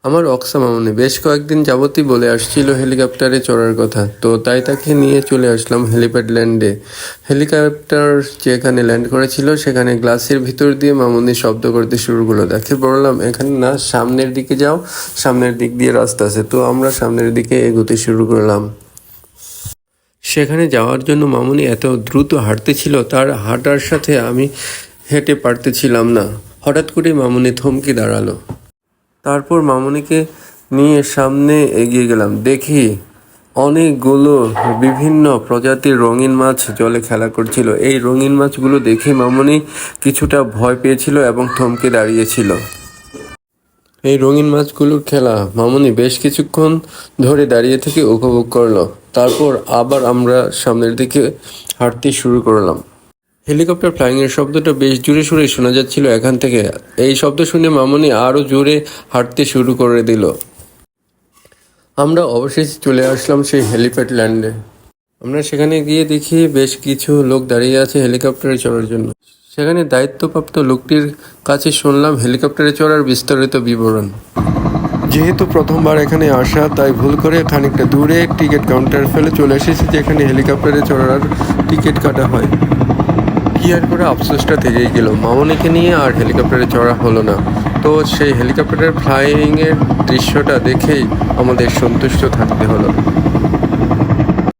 আমার অক্সা মামুনি বেশ কয়েকদিন যাবতই বলে আসছিল হেলিকপ্টারে চড়ার কথা, তো তাই তাকে নিয়ে চলে আসলাম হেলিপ্যাড ল্যান্ডে। হেলিকপ্টার যেখানে ল্যান্ড করেছিল সেখানে গ্লাসের ভিতর দিয়ে মামুনি শব্দ করতে শুরু করলো। তাকে বললাম এখানে না, সামনের দিকে যাও, সামনের দিক দিয়ে রাস্তা আছে। তো আমরা সামনের দিকে এগোতে শুরু করলাম। সেখানে যাওয়ার জন্য মামুনি এত দ্রুত হাঁটতেছিল, তার হাঁটার সাথে আমি হেঁটে পারতেছিলাম না। হঠাৎ করে মামুনি থমকে দাঁড়ালো। তারপর মামুনিকে নিয়ে সামনে এগিয়ে গেলাম। দেখি অনেকগুলো বিভিন্ন প্রজাতির রঙিন মাছ জলে খেলা করছিল। এই রঙিন মাছগুলো দেখে মামুনি কিছুটা ভয় পেয়েছিল এবং থমকে দাঁড়িয়েছিল। এই রঙিন মাছগুলোর খেলা মামুনি বেশ কিছুক্ষণ ধরে দাঁড়িয়ে থেকে উপভোগ করলো। তারপর আবার আমরা সামনের দিকে হাঁটতে শুরু করলাম। হেলিকপ্টার ফ্লাইংয়ের শব্দটা বেশ জোরে সোরে শোনা যাচ্ছিল এখান থেকে। এই শব্দ শুনে মামুনি আরও জোরে হাঁটতে শুরু করে দিল। আমরা অবশেষে চলে আসলাম সেই হেলিপ্যাড ল্যান্ডে। আমরা সেখানে গিয়ে দেখি বেশ কিছু লোক দাঁড়িয়ে আছে হেলিকপ্টারে চড়ার জন্য। সেখানে দায়িত্বপ্রাপ্ত লোকটির কাছে শুনলাম হেলিকপ্টারে চড়ার বিস্তারিত বিবরণ। যেহেতু প্রথমবার এখানে আসা, তাই ভুল করে খানিকটা দূরে টিকিট কাউন্টার ফেলে চলে এসেছি যেখানে হেলিকপ্টারে চড়ার টিকিট কাটা হয়। কি আর করে আফসোসটা থেকেই গেল, মামুনিকে নিয়ে আর হেলিকপ্টারে চড়া হলো না। তো সেই হেলিকপ্টারের ফ্লাইংয়ের দৃশ্যটা দেখেই আমাদের সন্তুষ্ট থাকতে হলো।